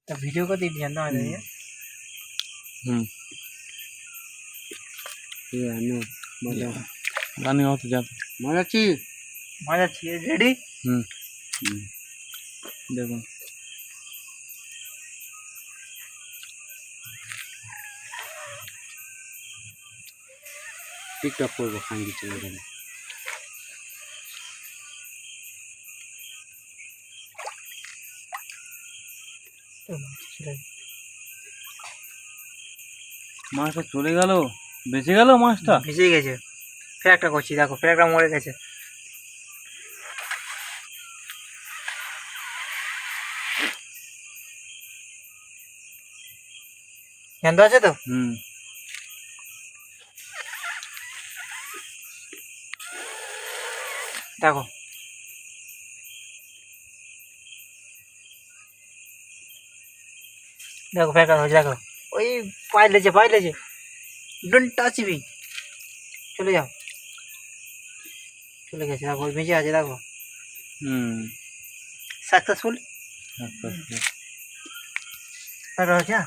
তা ভিডিও করতে ধ্যান দেওয়া যায় মজা রানিং হতে যা মজাচ্ছি রেডি দেখুন টিকটক করবো খাঙ্গি চলে গেলে মাছটা চলে গেল বেঁচে গেল মাছটা ভেসে গেছে ফের একটা করছি দেখো ফের একটা মরে গেছে জ্ঞান আছে তো দেখো দেখো ফেঁকা হয়েছে দেখো ওই পাইলেছে ডোন্ট টাচ মি চলে যাও চলে গেছে দেখো বেঁচে আছে দেখো সাকসেসফুল হচ্ছে না